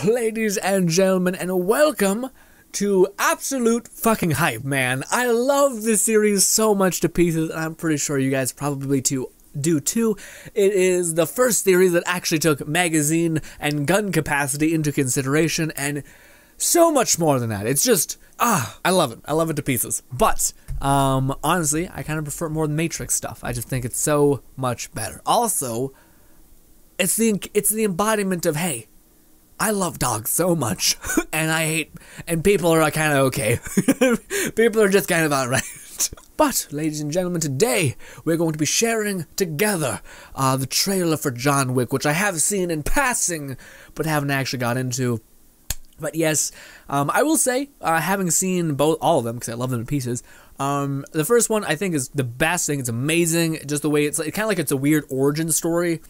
ladies and gentlemen, and welcome to Absolute Fucking Hype, man. I love this series so much to pieces, and I'm pretty sure you guys probably do too. It is the first series that actually took magazine and gun capacity into consideration, and so much more than that. It's just, I love it. I love it to pieces. But, honestly, I kind of prefer more the Matrix stuff. I just think it's so much better. Also, it's the embodiment of, hey, I love dogs so much, and people are kind of okay. People are just kind of alright. But, ladies and gentlemen, today we're going to be sharing together the trailer for John Wick, which I have seen in passing, but haven't actually got into. But yes, I will say, having seen all of them, because I love them in pieces, the first one I think is the best thing. It's amazing, just the way it's kind of like it's a weird origin story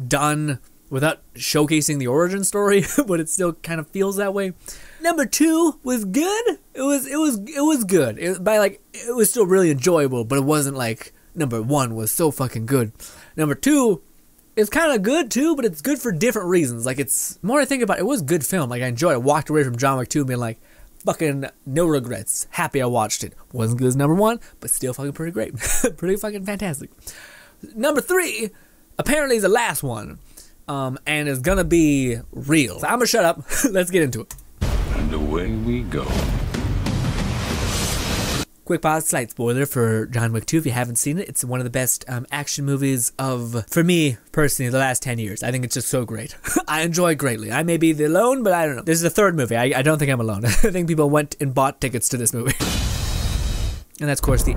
done without showcasing the origin story, but it still kind of feels that way. Number 2 was good. It was good. It was still really enjoyable, but it wasn't like number 1 was so fucking good. Number 2 is kind of good too, but it's good for different reasons. Like, it's more I think about it, was a good film. Like, I enjoyed it. I walked away from John Wick 2 being like, fucking no regrets. Happy I watched it. Wasn't good as number 1, but still fucking pretty great. Pretty fucking fantastic. Number 3 apparently is the last one. And it's gonna be real. So I'm gonna shut up. Let's get into it. And away we go. Quick pause, slight spoiler for John Wick 2 if you haven't seen it. It's one of the best action movies for me, personally, the last 10 years. I think it's just so great. I enjoy it greatly. I may be alone, but I don't know. This is the third movie. I don't think I'm alone. I think people went and bought tickets to this movie. And that's, of course, the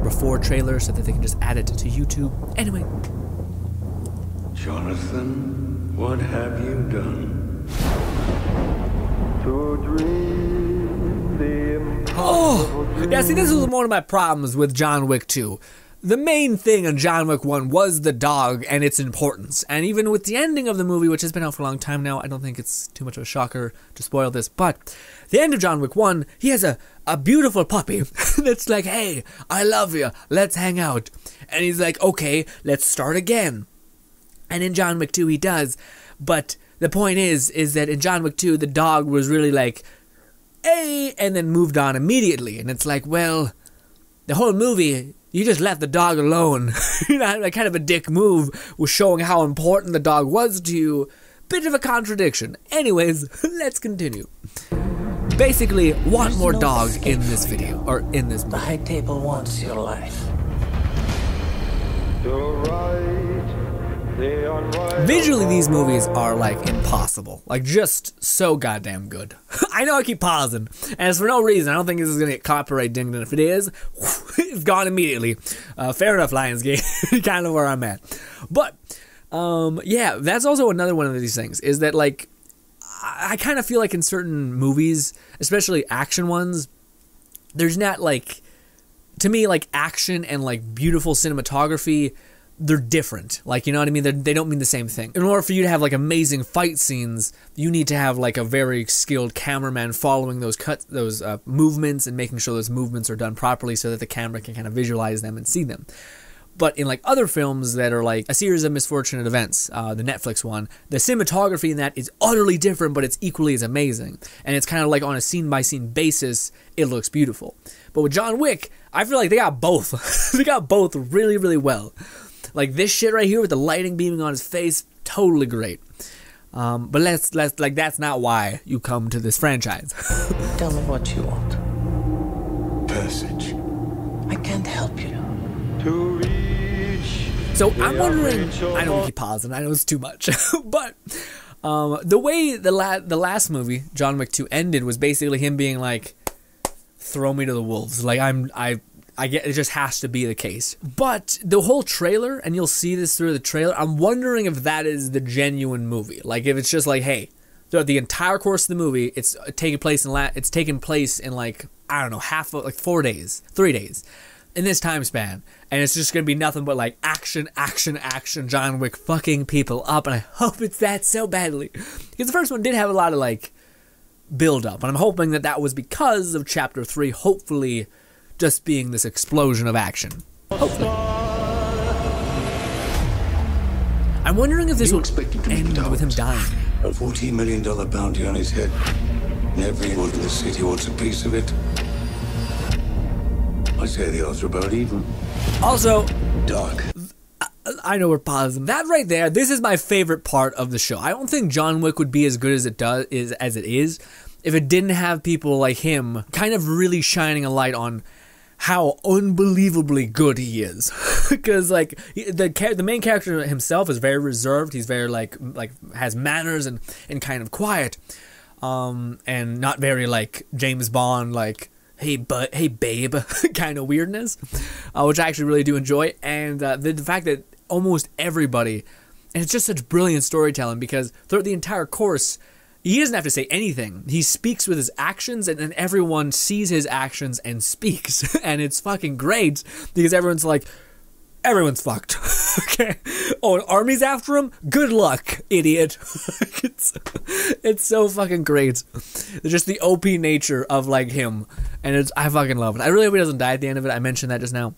before trailer so that they can just add it to YouTube. Anyway. Jonathan, what have you done? To dream the impossible. Yeah, see, this was one of my problems with John Wick 2. The main thing in John Wick 1 was the dog and its importance. And even with the ending of the movie, which has been out for a long time now, I don't think it's too much of a shocker to spoil this, but the end of John Wick 1, he has a beautiful puppy that's like, hey, I love you, let's hang out. And he's like, okay, let's start again. And in John Wick 2 he does, but the point is that in John Wick 2 the dog was really like, hey, and then moved on immediately. And it's like, well, the whole movie, you just left the dog alone. Like, kind of a dick move was showing how important the dog was to you. Bit of a contradiction. Anyways, let's continue. Basically, want more dog in this video, or in this movie. The high table wants your life. Visually, these movies are, like, impossible. Like, just so goddamn good. I know I keep pausing, and it's for no reason. I don't think this is gonna get copyright dinged, and if it is, it's gone immediately. Fair enough, Lionsgate. Kind of where I'm at. But, yeah, that's also another one of these things, is that, like, I kind of feel like in certain movies, especially action ones, there's not, like, to me, like, action and, like, beautiful cinematography, they're different. Like, you know what I mean? They don't mean the same thing. In order for you to have, like, amazing fight scenes, you need to have, like, a very skilled cameraman following those movements and making sure those movements are done properly so that the camera can kind of visualize them and see them. But in, like, other films that are, like, a series of misfortunate events, the Netflix one, the cinematography in that is utterly different, but it's equally as amazing. And it's kind of like on a scene-by-scene basis, it looks beautiful. But with John Wick, I feel like they got both. They got both really, really well. Like, this shit right here with the lighting beaming on his face, totally great. But let's like, that's not why you come to this franchise. Tell me what you want. Passage. I can't help you. To reach. So I'm wondering, I know we keep pausing, I know it's too much, but the way the last movie, John Wick 2, ended was basically him being like, throw me to the wolves. Like, I get it, just has to be the case. But the whole trailer, and you'll see this through the trailer, I'm wondering if that is the genuine movie. Like, if it's just like, hey, throughout the entire course of the movie, it's taking place in like, I don't know, 3 days in this time span, and it's just gonna be nothing but like action, John Wick fucking people up, and I hope it's that so badly, because the first one did have a lot of like build up, and I'm hoping that was because of Chapter 3, hopefully just being this explosion of action. Hopefully. I'm wondering if this will end with him dying. A $14 million bounty on his head. And everyone in the city wants a piece of it. I say the odds are about even. Also, Doc. I know we're pausing. That right there, this is my favorite part of the show. I don't think John Wick would be as good as it is if it didn't have people like him kind of really shining a light on how unbelievably good he is. Because like the main character himself is very reserved. He's very like has manners and kind of quiet, and not very like James Bond like hey babe kind of weirdness, which I actually really do enjoy. And the fact that almost everybody, and it's just such brilliant storytelling, because throughout the entire course he doesn't have to say anything. He speaks with his actions, and then everyone sees his actions and speaks. And it's fucking great, because everyone's like, everyone's fucked. Okay. Oh, an army's after him? Good luck, idiot. It's so fucking great. Just the OP nature of like him. And I fucking love it. I really hope he doesn't die at the end of it. I mentioned that just now.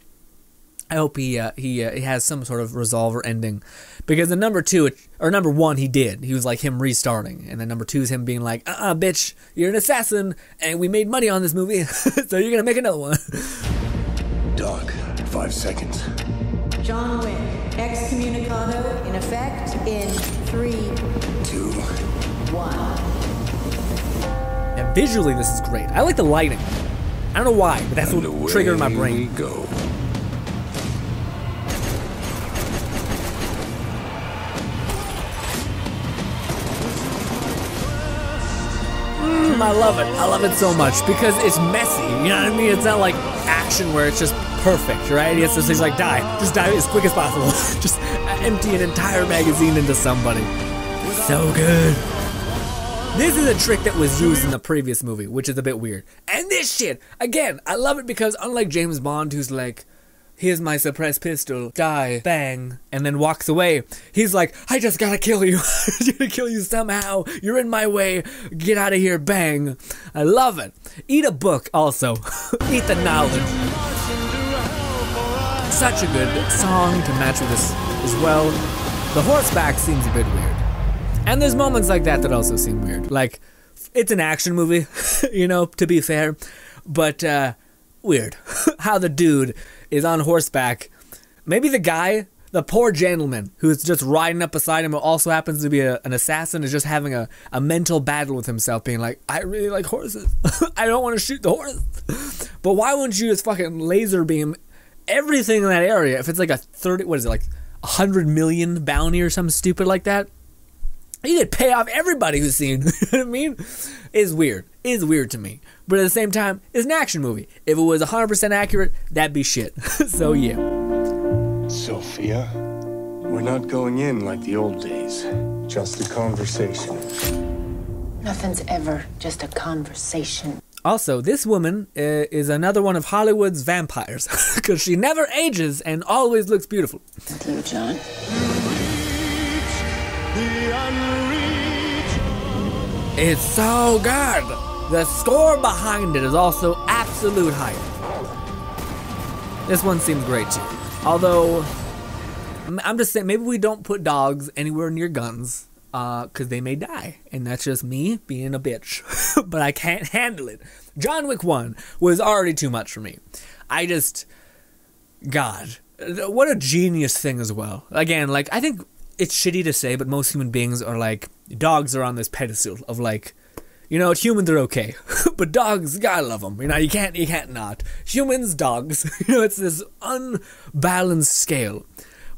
I hope he has some sort of resolve or ending, because in number 1 he did. He was like him restarting, and then number 2 is him being like, bitch, you're an assassin, and we made money on this movie, so you're gonna make another one. Doc, 5 seconds. John Wick, excommunicado in effect in 3, 2. 1. And visually, this is great. I like the lighting. I don't know why, but that's what triggered my brain. We go. I love it. I love it so much, because it's messy. You know what I mean? It's not like action where it's just perfect, right? He's like, die. Just die as quick as possible. Just empty an entire magazine into somebody. So good. This is a trick that was used in the previous movie, which is a bit weird. And this shit, again, I love it, because unlike James Bond, who's like, here's my suppressed pistol, die, bang, and then walks away, he's like, I just gotta kill you. I'm gonna kill you somehow. You're in my way. Get out of here, bang. I love it. Eat a book, also. Eat the knowledge. Such a good song to match with this as well. The horseback seems a bit weird. And there's moments like that also seem weird. Like, it's an action movie, you know, to be fair, but weird. How the dude is on horseback. Maybe the poor gentleman who's just riding up beside him, who also happens to be an assassin, is just having a mental battle with himself, being like, I really like horses. I don't want to shoot the horse. But why wouldn't you just fucking laser beam everything in that area if it's like a 100 million bounty or something stupid like that? You could pay off everybody who's seen. You know what I mean? It's weird. It's weird to me. But at the same time, it's an action movie. If it was 100% accurate, that'd be shit. So yeah. Sophia, we're not going in like the old days. Just a conversation. Nothing's ever just a conversation. Also, this woman is another one of Hollywood's vampires, because she never ages and always looks beautiful. With you, John. It's so good. The score behind it is also absolute hype. This one seems great too. Although, I'm just saying, maybe we don't put dogs anywhere near guns, because they may die. And that's just me being a bitch. But I can't handle it. John Wick 1 was already too much for me. God, what a genius thing as well. Again, like, I think it's shitty to say, but most human beings are like, dogs are on this pedestal of like, you know, humans are okay, but dogs, gotta love them. You know, you can't not. Humans, dogs, you know, it's this unbalanced scale.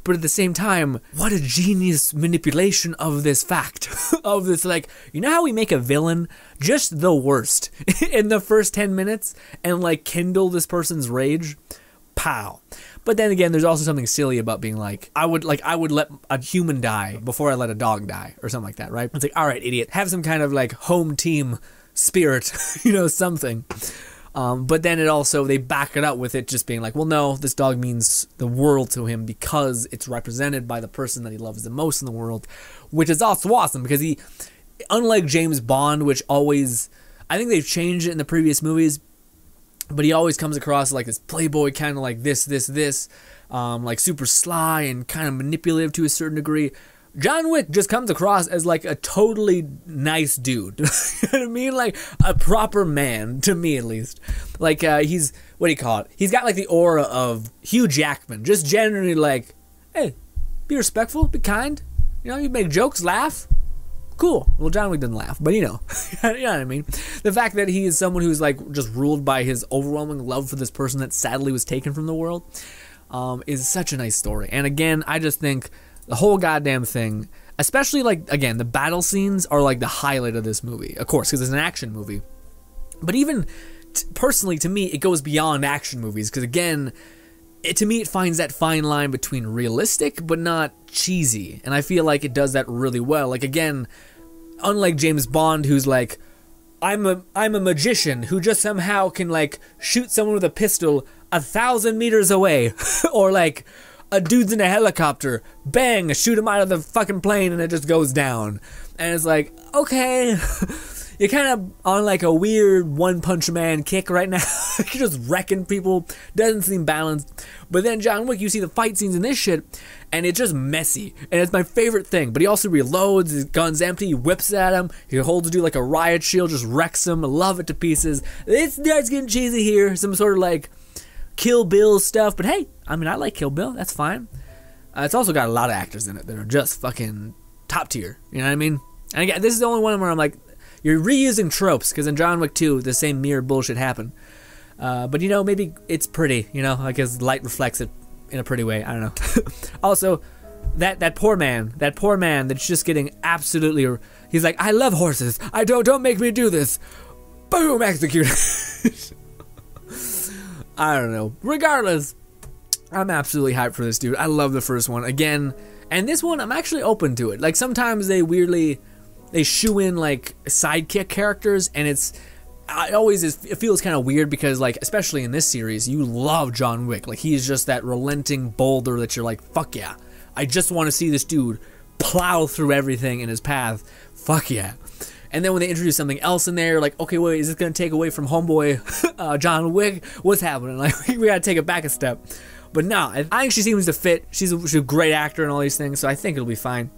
But at the same time, what a genius manipulation of this fact. Of this, like, you know how we make a villain just the worst in the first 10 minutes and like kindle this person's rage? Pow. But then again, there's also something silly about being like, I would let a human die before I let a dog die, or something like that, right? It's like, all right, idiot, have some kind of like home team spirit, you know, something. But then they back it up with it just being like, well, no, this dog means the world to him because it's represented by the person that he loves the most in the world, which is also awesome, because he, unlike James Bond, which always, I think they've changed it in the previous movies, but he always comes across like this playboy, kind of like this, like super sly and kind of manipulative to a certain degree. John Wick just comes across as like a totally nice dude. You know what I mean? Like a proper man, to me at least. Like he's, what do you call it? He's got like the aura of Hugh Jackman. Just generally like, hey, be respectful, be kind. You know, you make jokes, laugh. Cool. Well, John Wick doesn't laugh, but you know. You know what I mean? The fact that he is someone who's like just ruled by his overwhelming love for this person that sadly was taken from the world is such a nice story. And again, I just think the whole goddamn thing, especially like, again, the battle scenes are like the highlight of this movie. Of course, because it's an action movie. But even personally, to me, it goes beyond action movies. Because again, to me, it finds that fine line between realistic but not cheesy. And I feel like it does that really well. Like, again, unlike James Bond, who's like, I'm a magician who just somehow can like shoot someone with a pistol 1,000 meters away. Or like, a dude's in a helicopter, bang, shoot him out of the fucking plane and it just goes down. And it's like, okay, you're kind of on like a weird One Punch Man kick right now. You're just wrecking people, doesn't seem balanced. But then John Wick, you see the fight scenes in this shit, and it's just messy. And it's my favorite thing. But he also reloads, his gun's empty, he whips at him, he holds a dude like a riot shield, just wrecks him, I love it to pieces. It starts getting cheesy here, some sort of like Kill Bill stuff, but hey, I mean, I like Kill Bill, that's fine. It's also got a lot of actors in it that are just fucking top tier, you know what I mean? And again, this is the only one where I'm like, you're reusing tropes, because in John Wick 2, the same mirror bullshit happened. But you know, maybe it's pretty, you know, like his light reflects it in a pretty way, I don't know. Also, that poor man that's just getting absolutely, he's like, I love horses, don't make me do this. Boom, executed. I don't know. Regardless, I'm absolutely hyped for this dude. I love the first one. Again, and this one, I'm actually open to it. Like, sometimes they shoe in, like, sidekick characters, and it feels kind of weird because, like, especially in this series, you love John Wick. Like, he's just that relenting boulder that you're like, fuck yeah. I just want to see this dude plow through everything in his path. Fuck yeah. And then when they introduce something else in there, like, okay, wait, is this going to take away from homeboy John Wick? What's happening? Like, we got to take it back a step. But no, I think she seems to fit. She's a great actor and all these things, so I think it'll be fine.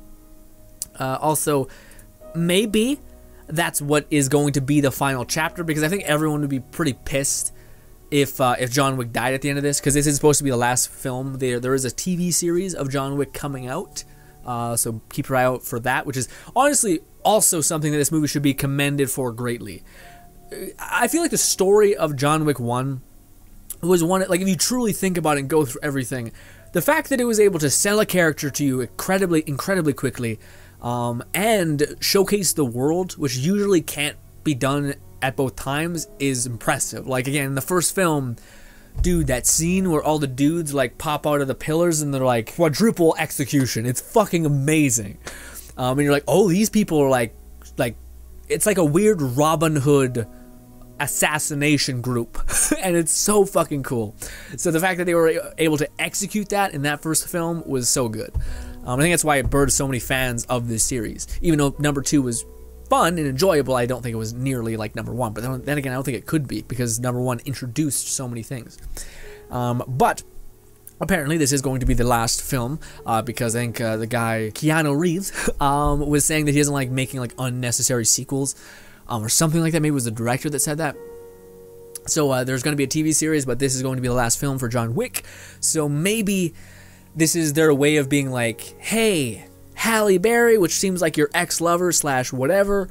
Also, maybe that's what is going to be the final chapter, because I think everyone would be pretty pissed if John Wick died at the end of this, because this is supposed to be the last film. There is a TV series of John Wick coming out, so keep your eye out for that, which is honestly also something that this movie should be commended for greatly. I feel like the story of John Wick 1 was one, like, if you truly think about it and go through everything, the fact that it was able to sell a character to you incredibly quickly, and showcase the world, which usually can't be done at both times, is impressive. Like, again, in the first film, dude, that scene where all the dudes like pop out of the pillars and they're like quadruple execution, it's fucking amazing. And you're like, oh, these people are like it's like a weird Robin Hood assassination group. And it's so fucking cool. So the fact that they were able to execute that in that first film was so good. I think that's why it birthed so many fans of this series. Even though number 2 was fun and enjoyable, I don't think it was nearly like number 1. But then again, I don't think it could be, because number 1 introduced so many things. But apparently this is going to be the last film, because I think the guy Keanu Reeves was saying that he doesn't like making like unnecessary sequels, or something like that. Maybe it was the director that said that. So there's going to be a TV series, but this is going to be the last film for John Wick. So maybe this is their way of being like, hey, Halle Berry, which seems like your ex-lover / whatever,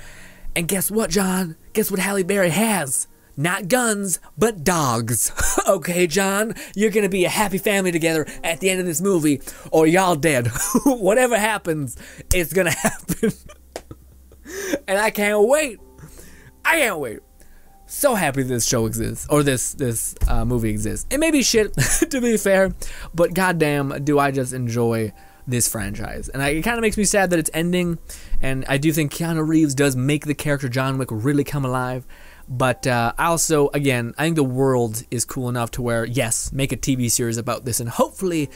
and guess what, John? Guess what Halle Berry has? Not guns, but dogs. Okay, John, you're gonna be a happy family together at the end of this movie, or y'all dead. Whatever happens, it's gonna happen. And I can't wait. I can't wait. So happy this show exists, or this movie exists. It may be shit, to be fair, but goddamn, do I just enjoy this franchise. And it kind of makes me sad that it's ending, and I do think Keanu Reeves does make the character John Wick really come alive. But also, again, I think the world is cool enough to where, yes, make a TV series about this, and hopefully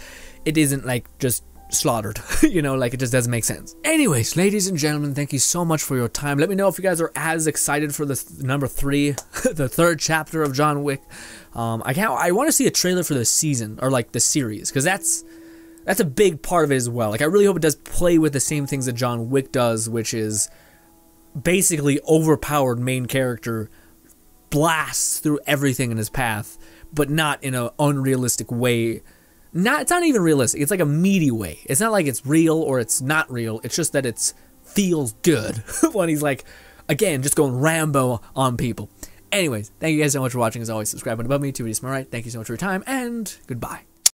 it isn't like just slaughtered, you know, like it just doesn't make sense. Anyways, ladies and gentlemen, thank you so much for your time. Let me know if you guys are as excited for this number 3, the 3rd chapter of John Wick. I want to see a trailer for the season, or like the series, because that's a big part of it as well. Like, I really hope it does play with the same things that John Wick does, which is basically overpowered main character blasts through everything in his path, but not in an unrealistic way. It's not even realistic. It's like a meaty way. It's not like it's real or it's not real. It's just that it feels good when he's like, again, just going Rambo on people. Anyways, thank you guys so much for watching. As always, subscribe above me to read my right. Thank you so much for your time, and goodbye.